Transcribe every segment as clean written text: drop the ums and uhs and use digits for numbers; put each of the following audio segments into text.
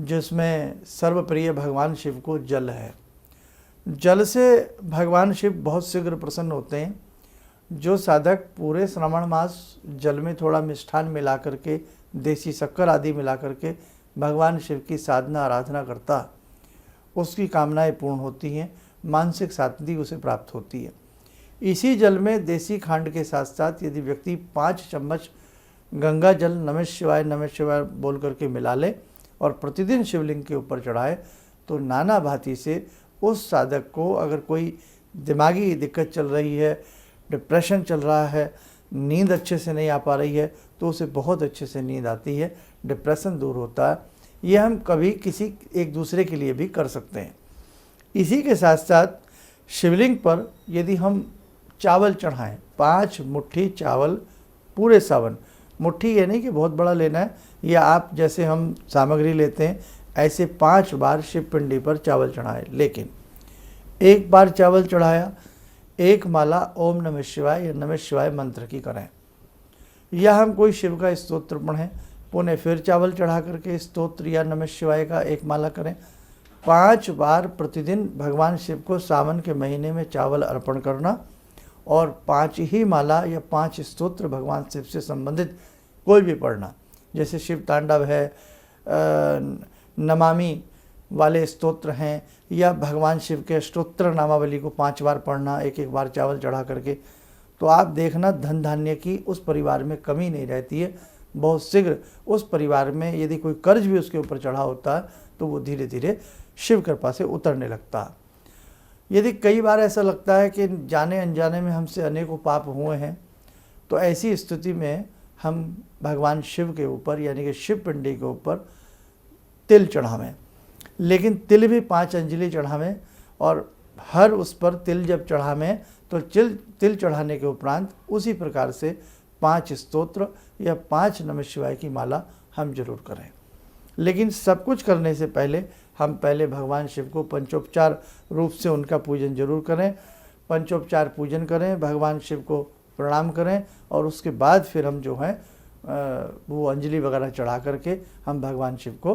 जिसमें सर्वप्रिय भगवान शिव को जल है। जल से भगवान शिव बहुत शीघ्र प्रसन्न होते हैं। जो साधक पूरे श्रावण मास जल में थोड़ा मिष्ठान मिला करके, देसी शक्कर आदि मिला करके भगवान शिव की साधना आराधना करता, उसकी कामनाएं पूर्ण होती हैं, मानसिक शांति उसे प्राप्त होती है। इसी जल में देसी खांड के साथ साथ यदि व्यक्ति 5 चम्मच गंगा जल नमः शिवाय बोल करके मिला ले और प्रतिदिन शिवलिंग के ऊपर चढ़ाए, तो नाना भांति से उस साधक को अगर कोई दिमागी दिक्कत चल रही है, डिप्रेशन चल रहा है, नींद अच्छे से नहीं आ पा रही है, तो उसे बहुत अच्छे से नींद आती है, डिप्रेशन दूर होता है। ये हम कभी किसी एक दूसरे के लिए भी कर सकते हैं। इसी के साथ साथ शिवलिंग पर यदि हम चावल चढ़ाएं, 5 मुट्ठी चावल पूरे सावन, मुट्ठी ये नहीं कि बहुत बड़ा लेना है, या आप जैसे हम सामग्री लेते हैं ऐसे 5 बार शिव पिंडी पर चावल चढ़ाएं। लेकिन एक बार चावल चढ़ाया, एक माला ओम नमः शिवाय या नमः शिवाय मंत्र की करें, या हम कोई शिव का स्तोत्र पढ़ें, पुनः फिर चावल चढ़ा करके स्तोत्र या नमः शिवाय का एक माला करें। 5 बार प्रतिदिन भगवान शिव को सावन के महीने में चावल अर्पण करना और 5 ही माला या 5 स्तोत्र भगवान शिव से संबंधित कोई भी पढ़ना, जैसे शिव तांडव है, नमामि वाले स्तोत्र हैं, या भगवान शिव के स्तोत्र नामावली को 5 बार पढ़ना, एक बार चावल चढ़ा करके। तो आप देखना धन धान्य की उस परिवार में कमी नहीं रहती है। बहुत शीघ्र उस परिवार में यदि कोई कर्ज भी उसके ऊपर चढ़ा होता है तो वो धीरे धीरे शिव कृपा से उतरने लगता है। यदि कई बार ऐसा लगता है कि जाने अनजाने में हमसे अनेकों पाप हुए हैं, तो ऐसी स्थिति में हम भगवान शिव के ऊपर यानी कि शिव पिंडी के ऊपर तिल चढ़ावें। लेकिन तिल भी 5 अंजलि चढ़ावें, और हर उस पर तिल जब चढ़ावें तो तिल चढ़ाने के उपरांत उसी प्रकार से 5 स्तोत्र या 5 नमः शिवाय की माला हम जरूर करें। लेकिन सब कुछ करने से पहले हम पहले भगवान शिव को पंचोपचार रूप से उनका पूजन जरूर करें। पंचोपचार पूजन करें, भगवान शिव को प्रणाम करें, और उसके बाद फिर हम जो है वो अंजलि वगैरह चढ़ा करके हम भगवान शिव को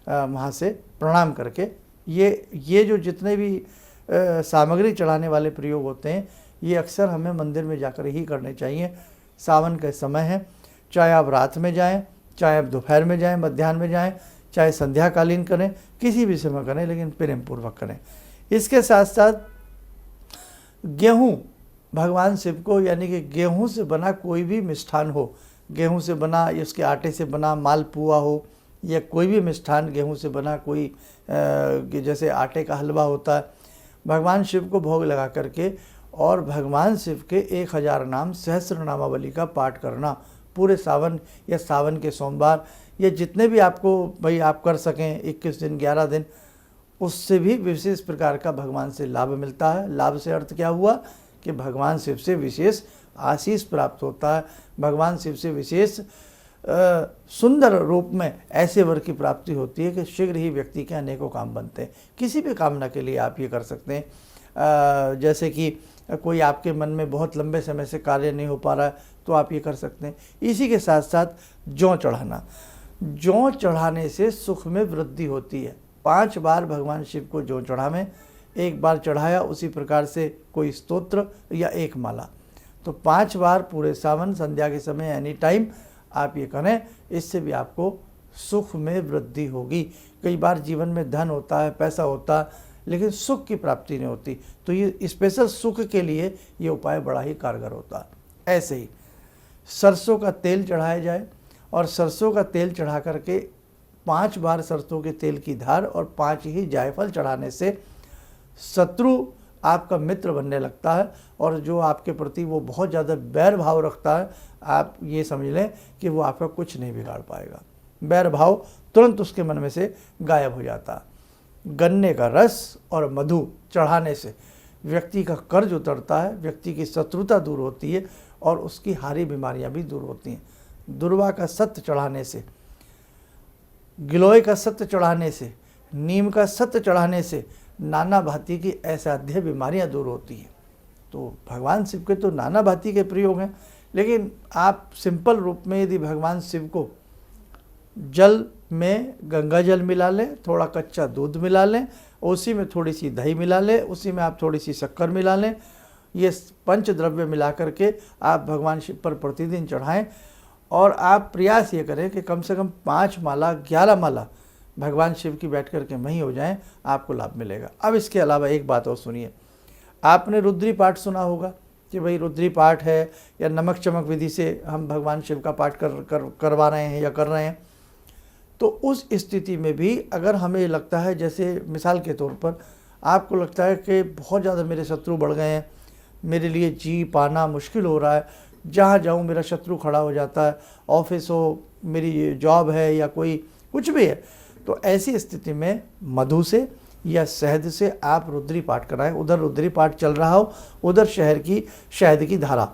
वहाँ से प्रणाम करके ये जो जितने भी सामग्री चढ़ाने वाले प्रयोग होते हैं, ये अक्सर हमें मंदिर में जाकर ही करने चाहिए। सावन का समय है, चाहे आप रात में जाएं, चाहे आप दोपहर में जाएं, मध्याह्न में जाएं, चाहे संध्याकालीन करें, किसी भी समय करें, लेकिन प्रेम पूर्वक करें। इसके साथ साथ गेहूँ भगवान शिव को, यानी कि गेहूँ से बना कोई भी मिष्ठान हो, गेहूँ से बना या उसके आटे से बना मालपुआ हो, या कोई भी मिष्ठान गेहूँ से बना कोई जैसे आटे का हलवा होता है, भगवान शिव को भोग लगा करके और भगवान शिव के 1000 नाम सहस्र नामावली का पाठ करना पूरे सावन या सावन के सोमवार, या जितने भी आपको भाई आप कर सकें, 21 दिन 11 दिन, उससे भी विशेष प्रकार का भगवान से लाभ मिलता है। लाभ से अर्थ क्या हुआ कि भगवान शिव से विशेष आशीष प्राप्त होता है, भगवान शिव से विशेष सुंदर रूप में ऐसे वर की प्राप्ति होती है कि शीघ्र ही व्यक्ति के अनेकों काम बनते हैं। किसी भी कामना के लिए आप ये कर सकते हैं। जैसे कि कोई आपके मन में बहुत लंबे समय से कार्य नहीं हो पा रहा है, तो आप ये कर सकते हैं। इसी के साथ साथ जौ चढ़ाना, जौ चढ़ाने से सुख में वृद्धि होती है। 5 बार भगवान शिव को जौ चढ़ावें, एक बार चढ़ाया उसी प्रकार से कोई स्तोत्र या एक माला, तो 5 बार पूरे सावन संध्या के समय एनी टाइम आप ये करें। इससे भी आपको सुख में वृद्धि होगी। कई बार जीवन में धन होता है, पैसा होता है, लेकिन सुख की प्राप्ति नहीं होती, तो ये स्पेशल सुख के लिए ये उपाय बड़ा ही कारगर होता है। ऐसे ही सरसों का तेल चढ़ाया जाए, और सरसों का तेल चढ़ा करके 5 बार सरसों के तेल की धार और 5 ही जायफल चढ़ाने से शत्रु आपका मित्र बनने लगता है, और जो आपके प्रति वो बहुत ज़्यादा बैर भाव रखता है, आप ये समझ लें कि वो आपका कुछ नहीं बिगाड़ पाएगा। बैर भाव तुरंत उसके मन में से गायब हो जाता है। गन्ने का रस और मधु चढ़ाने से व्यक्ति का कर्ज उतरता है, व्यक्ति की शत्रुता दूर होती है, और उसकी हारी बीमारियां भी दूर होती हैं। दुर्वा का सत्य चढ़ाने से, गिलोय का सत्य चढ़ाने से, नीम का सत्य चढ़ाने से नाना भांति की असाध्य बीमारियां दूर होती हैं। तो भगवान शिव के तो नाना भांति के प्रयोग हैं, लेकिन आप सिंपल रूप में यदि भगवान शिव को जल में गंगा जल मिला लें, थोड़ा कच्चा दूध मिला लें, उसी में थोड़ी सी दही मिला लें, उसी में आप थोड़ी सी शक्कर मिला लें। ये पंच द्रव्य मिला करके आप भगवान शिव पर प्रतिदिन चढ़ाएं और आप प्रयास ये करें कि कम से कम 5 माला 11 माला भगवान शिव की बैठ करके वहीं हो जाएं, आपको लाभ मिलेगा। अब इसके अलावा एक बात और सुनिए, आपने रुद्री पाठ सुना होगा कि भाई रुद्री पाठ है या नमक चमक विधि से हम भगवान शिव का पाठ करवा रहे हैं या कर रहे हैं। तो उस स्थिति में भी अगर हमें लगता है, जैसे मिसाल के तौर पर आपको लगता है कि बहुत ज़्यादा मेरे शत्रु बढ़ गए हैं, मेरे लिए जी पाना मुश्किल हो रहा है, जहाँ जाऊँ मेरा शत्रु खड़ा हो जाता है, ऑफिस हो, मेरी जॉब है या कोई कुछ भी है, तो ऐसी स्थिति में मधु से या शहद से आप रुद्री पाठ कराएं। उधर रुद्री पाठ चल रहा हो, उधर शहद की धारा।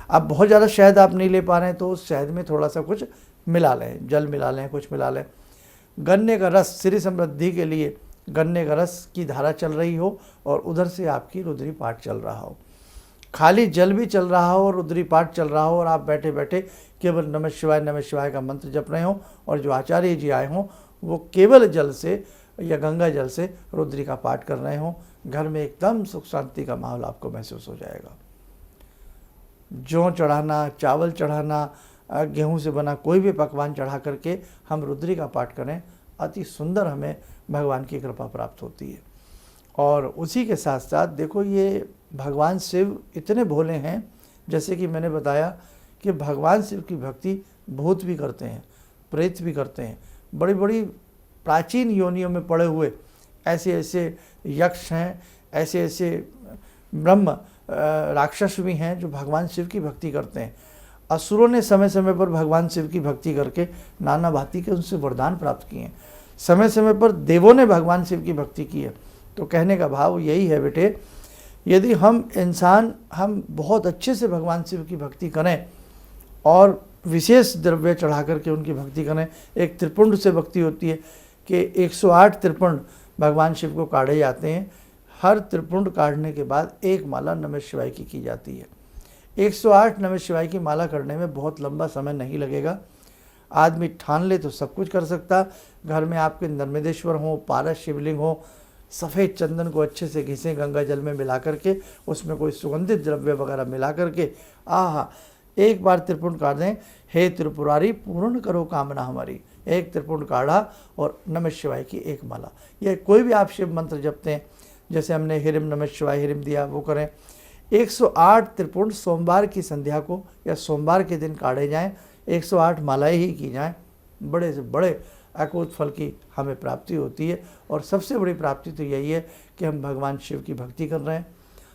अब बहुत ज़्यादा शहद आप नहीं ले पा रहे हैं तो उस शहद में थोड़ा सा कुछ मिला लें, जल मिला लें, कुछ मिला लें। गन्ने का रस, श्री समृद्धि के लिए गन्ने का रस की धारा चल रही हो और उधर से आपकी रुद्री पाठ चल रहा हो, खाली जल भी चल रहा हो और रुद्री पाठ चल रहा हो और आप बैठे बैठे केवल नमः शिवाय का मंत्र जप रहे हों और जो आचार्य जी आए हों वो केवल जल से या गंगा जल से रुद्री का पाठ कर रहे हों, घर में एकदम सुख शांति का माहौल आपको महसूस हो जाएगा। जौ चढ़ाना, चावल चढ़ाना, गेहूं से बना कोई भी पकवान चढ़ा करके हम रुद्री का पाठ करें, अति सुंदर हमें भगवान की कृपा प्राप्त होती है। और उसी के साथ साथ देखो, ये भगवान शिव इतने भोले हैं, जैसे कि मैंने बताया कि भगवान शिव की भक्ति भूत भी करते हैं, प्रेत भी करते हैं, बड़ी बड़ी प्राचीन योनियों में पड़े हुए ऐसे ऐसे यक्ष हैं, ऐसे ऐसे ब्रह्म राक्षस भी हैं जो भगवान शिव की भक्ति करते हैं। असुरों ने समय समय पर भगवान शिव की भक्ति करके नाना भांति के उनसे वरदान प्राप्त किए हैं। समय समय पर देवों ने भगवान शिव की भक्ति की है। तो कहने का भाव यही है बेटे, यदि हम बहुत अच्छे से भगवान शिव की भक्ति करें और विशेष द्रव्य चढ़ा करके उनकी भक्ति करें। एक त्रिपुंड से भक्ति होती है कि 108 त्रिपुंड भगवान शिव को काढ़े जाते हैं। हर त्रिपुंड काढ़ने के बाद एक माला नमः शिवाय की जाती है। 108 नमः शिवाय की माला करने में बहुत लंबा समय नहीं लगेगा। आदमी ठान ले तो सब कुछ कर सकता। घर में आपके नर्मदेश्वर हो, पारस शिवलिंग हो, सफ़ेद चंदन को अच्छे से घिसें गंगा जल में मिला करके, उसमें कोई सुगंधित द्रव्य वगैरह मिला करके एक बार त्रिपुंड काढ़ दें, हे त्रिपुरारी पूर्ण करो कामना हमारी। एक त्रिपुंड काढ़ा और नमः शिवाय की एक माला। यह कोई भी आप शिव मंत्र जपते हैं, जैसे हमने हिरिम नमः शिवाय हिरिम दिया, वो करें। 108 त्रिपुंड सोमवार की संध्या को या सोमवार के दिन काढ़े जाएं, 108 मालाएं ही की जाएं। बड़े से बड़े अकूत फल की हमें प्राप्ति होती है। और सबसे बड़ी प्राप्ति तो यही है कि हम भगवान शिव की भक्ति कर रहे हैं,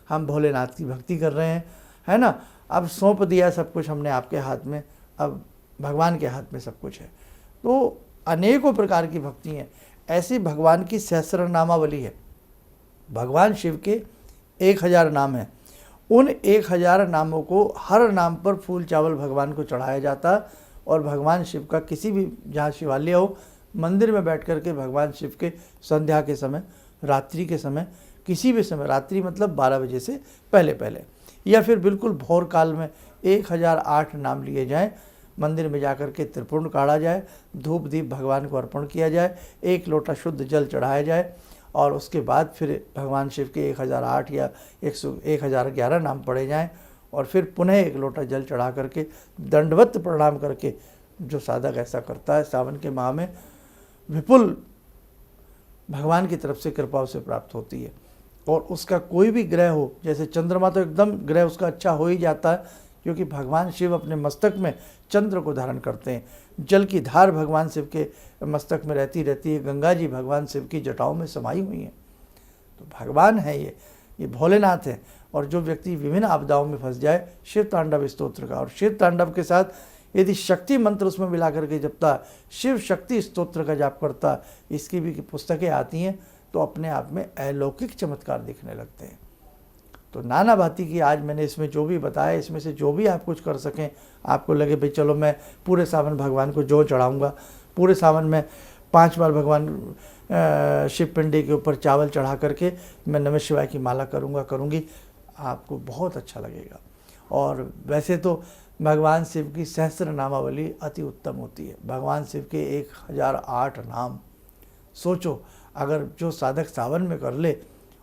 हम भोलेनाथ की भक्ति कर रहे हैं, है ना। अब सौंप दिया सब कुछ हमने आपके हाथ में, अब भगवान के हाथ में सब कुछ है। तो अनेकों प्रकार की भक्ति हैं। ऐसी भगवान की सहस्र नामावली है। भगवान शिव के 1000 नाम हैं। उन 1000 नामों को हर नाम पर फूल चावल भगवान को चढ़ाया जाता और भगवान शिव का किसी भी जहाँ शिवालय हो, मंदिर में बैठ कर के भगवान शिव के संध्या के समय, रात्रि के समय, किसी भी समय, रात्रि मतलब 12 बजे से पहले या फिर बिल्कुल भोर काल में 1008 नाम लिए जाएं, मंदिर में जाकर के त्रिपुंड काढ़ा जाए, धूप दीप भगवान को अर्पण किया जाए, 1 लोटा शुद्ध जल चढ़ाया जाए और उसके बाद फिर भगवान शिव के 1008 या 1011 नाम पढ़े जाएं और फिर पुनः 1 लोटा जल चढ़ा करके दंडवत प्रणाम करके, जो साधक ऐसा करता है सावन के माह में विपुल भगवान की तरफ से कृपा उसे प्राप्त होती है। और उसका कोई भी ग्रह हो, जैसे चंद्रमा तो एकदम ग्रह उसका अच्छा हो ही जाता है, क्योंकि भगवान शिव अपने मस्तक में चंद्र को धारण करते हैं। जल की धार भगवान शिव के मस्तक में रहती है। गंगा जी भगवान शिव की जटाओं में समाई हुई हैं। तो भगवान है ये भोलेनाथ है। और जो व्यक्ति विभिन्न आपदाओं में फंस जाए, शिव तांडव स्तोत्र का और शिव तांडव के साथ यदि शक्ति मंत्र उसमें मिला करके जपता, शिव शक्ति स्तोत्र का जाप करता, इसकी भी पुस्तकें आती हैं, तो अपने आप में अलौकिक चमत्कार दिखने लगते हैं। तो नाना भांति की आज मैंने इसमें जो भी बताया, इसमें से जो भी आप कुछ कर सकें, आपको लगे भाई चलो मैं पूरे सावन भगवान को जो चढ़ाऊँगा, पूरे सावन में 5 बार भगवान शिव पिंडी के ऊपर चावल चढ़ा करके मैं नमः शिवाय की माला करूँगी, आपको बहुत अच्छा लगेगा। और वैसे तो भगवान शिव की सहस्त्र नामावली अति उत्तम होती है। भगवान शिव के 1008 नाम सोचो, अगर जो साधक सावन में कर ले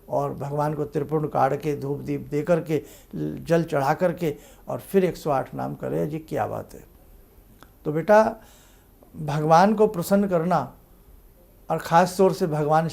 और भगवान को त्रिपुंड काढ़ के धूप दीप दे करके जल चढ़ा करके और फिर 108 नाम करे, जी क्या बात है। तो बेटा भगवान को प्रसन्न करना और ख़ास तौर से भगवान